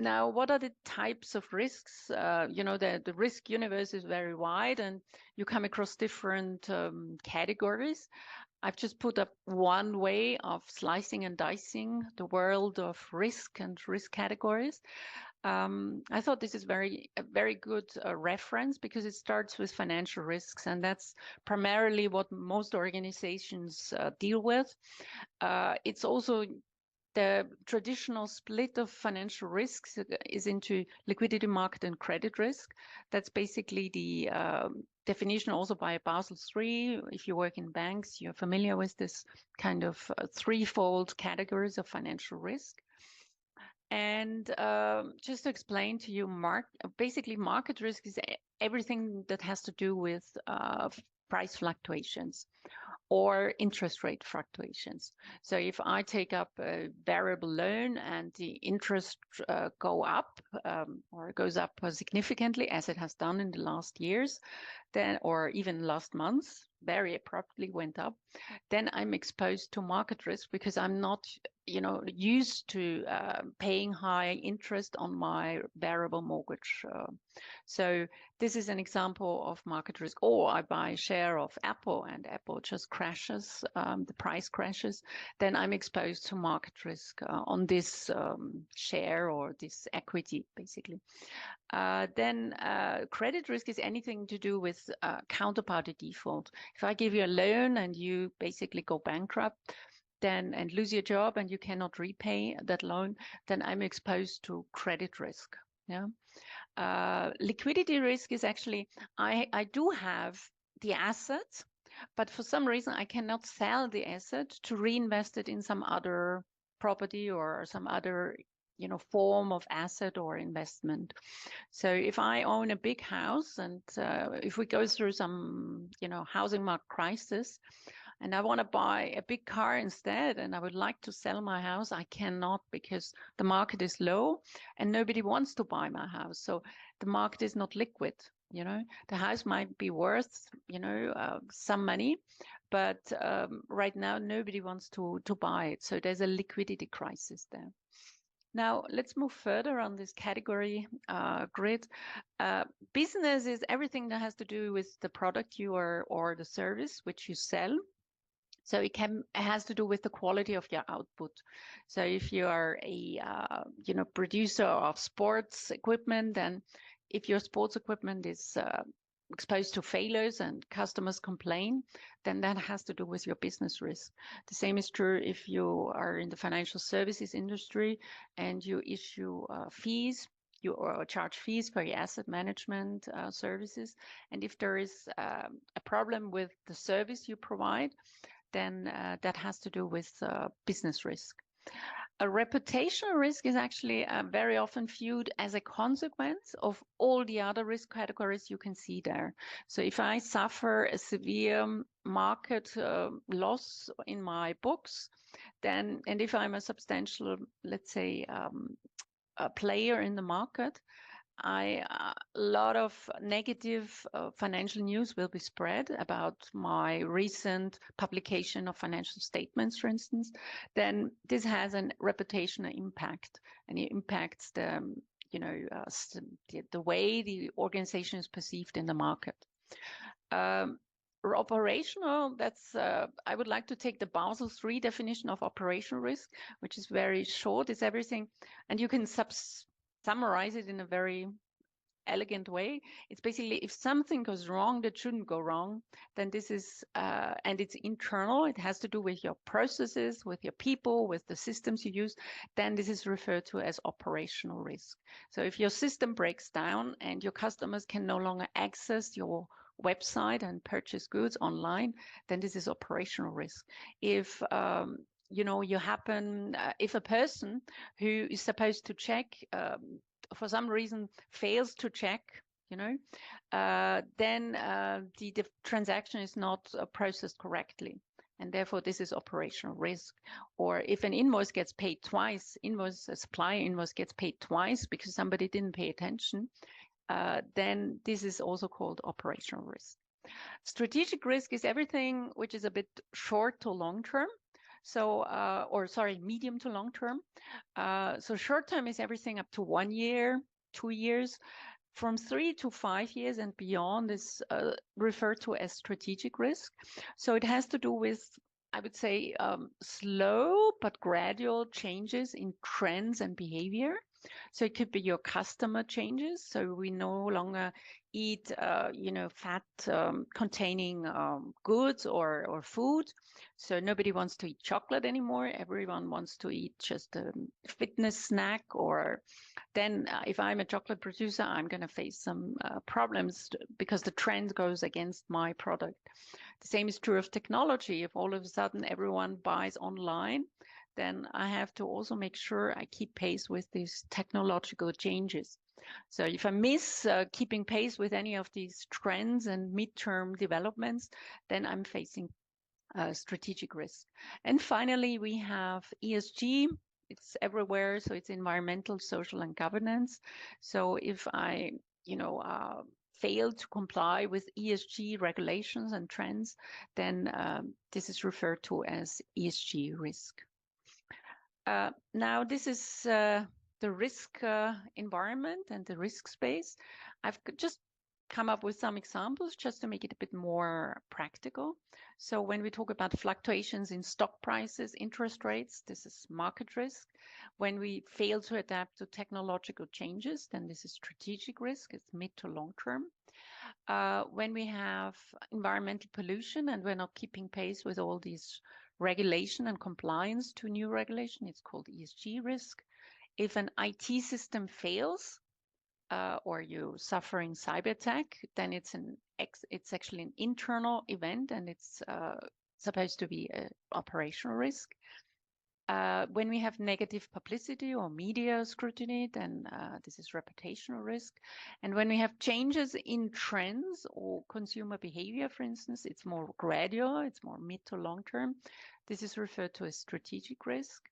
Now, what are the types of risks? The risk universe is very wide, and you come across different categories. I've just put up one way of slicing and dicing the world of risk and risk categories. I thought this is a very good reference because it starts with financial risks, and that's primarily what most organizations deal with. It's also the traditional split of financial risks is into liquidity market and credit risk. That's basically the definition also by Basel III. If you work in banks, you're familiar with this kind of threefold categories of financial risk. And just to explain to you, basically market risk is everything that has to do with price fluctuations or interest rate fluctuations. So if I take up a variable loan and the interest go up or goes up significantly, as it has done in the last years, then or even last months, very abruptly went up, then I'm exposed to market risk because I'm not, used to paying high interest on my variable mortgage. So this is an example of market risk. Or I buy a share of Apple and Apple just crashes, the price crashes, then I'm exposed to market risk on this share or this equity, basically. Then credit risk is anything to do with counterparty default. If I give you a loan and you basically go bankrupt, and lose your job and you cannot repay that loan, then I'm exposed to credit risk. Yeah. Liquidity risk is actually, I do have the asset, but for some reason I cannot sell the asset to reinvest it in some other property or some other form of asset or investment. So if I own a big house and if we go through some housing market crisis, and I want to buy a big car instead, and I would like to sell my house, I cannot because the market is low and nobody wants to buy my house. So the market is not liquid. The house might be worth, some money, but right now nobody wants to buy it. So there's a liquidity crisis there. Now, let's move further on this category grid. Business is everything that has to do with the product or the service which you sell. So it has to do with the quality of your output. So if you are a producer of sports equipment, then if your sports equipment is exposed to failures and customers complain, then that has to do with your business risk. The same is true if you are in the financial services industry and you issue fees. You charge fees for your asset management services. And if there is a problem with the service you provide, then that has to do with business risk. A reputational risk is actually very often viewed as a consequence of all the other risk categories you can see there. So if I suffer a severe market loss in my books, then, and if I'm a substantial, let's say, a player in the market, a lot of negative financial news will be spread about my recent publication of financial statements, for instance. Then this has a reputational impact, and it impacts the way the organization is perceived in the market. Operational, that's I would like to take the Basel III definition of operational risk, which is very short. It's everything, and you can summarize it in a very elegant way. It's basically if something goes wrong that shouldn't go wrong, then this is, and it's internal, it has to do with your processes, with your people, with the systems you use, then this is referred to as operational risk. So if your system breaks down and your customers can no longer access your website and purchase goods online, then this is operational risk. If if a person who is supposed to check for some reason fails to check, then the transaction is not processed correctly. And therefore, this is operational risk. Or if an invoice gets paid twice, a supplier invoice gets paid twice because somebody didn't pay attention, then this is also called operational risk. Strategic risk is everything which is a bit short to long term. So, or sorry, medium to long term. So short term is everything up to 1 year, 2 years. From 3 to 5 years and beyond is referred to as strategic risk. So it has to do with, I would say, slow but gradual changes in trends and behavior. So it could be your customer changes. So we no longer eat, fat containing goods or food. So nobody wants to eat chocolate anymore. Everyone wants to eat just a fitness snack. Or then if I'm a chocolate producer, I'm going to face some problems because the trend goes against my product. The same is true of technology. If all of a sudden everyone buys online, then I have to also make sure I keep pace with these technological changes. So if I miss keeping pace with any of these trends and midterm developments, then I'm facing strategic risk. And finally, we have ESG. It's everywhere, so it's environmental, social, and governance. So if I, fail to comply with ESG regulations and trends, then this is referred to as ESG risk. Now, this is the risk environment and the risk space. I've just come up with some examples just to make it a bit more practical. So when we talk about fluctuations in stock prices, interest rates, this is market risk. When we fail to adapt to technological changes, then this is strategic risk. It's mid to long term. When we have environmental pollution and we're not keeping pace with all these regulation and compliance to new regulation, it's called ESG risk. If an IT system fails, or you're suffering cyber attack, then it's actually an internal event and it's supposed to be an operational risk. When we have negative publicity or media scrutiny, then this is reputational risk. And when we have changes in trends or consumer behavior, for instance, it's more gradual, it's more mid to long term. This is referred to as strategic risk.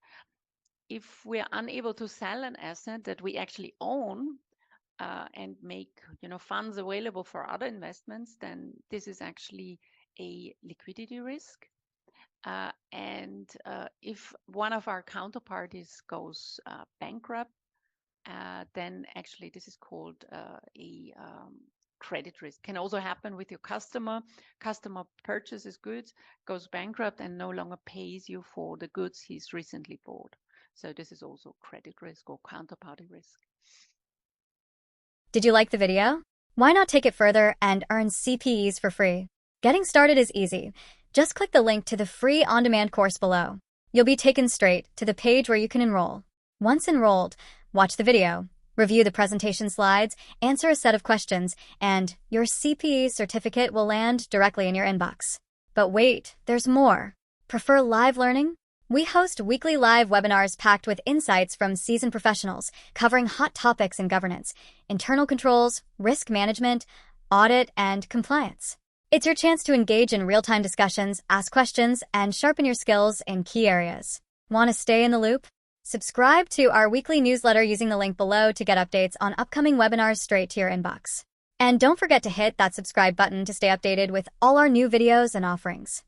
If we are unable to sell an asset that we actually own and make funds available for other investments, then this is actually a liquidity risk. And if one of our counterparties goes bankrupt, then actually this is called a credit risk. Can also happen with your customer. Customer purchases goods, goes bankrupt, and no longer pays you for the goods he's recently bought. So this is also credit risk or counterparty risk. Did you like the video? Why not take it further and earn CPEs for free? Getting started is easy. Just click the link to the free on-demand course below. You'll be taken straight to the page where you can enroll. Once enrolled, watch the video, review the presentation slides, answer a set of questions, and your CPE certificate will land directly in your inbox. But wait, there's more. Prefer live learning? We host weekly live webinars packed with insights from seasoned professionals covering hot topics in governance, internal controls, risk management, audit, and compliance. It's your chance to engage in real-time discussions, ask questions, and sharpen your skills in key areas. Want to stay in the loop? Subscribe to our weekly newsletter using the link below to get updates on upcoming webinars straight to your inbox. And don't forget to hit that subscribe button to stay updated with all our new videos and offerings.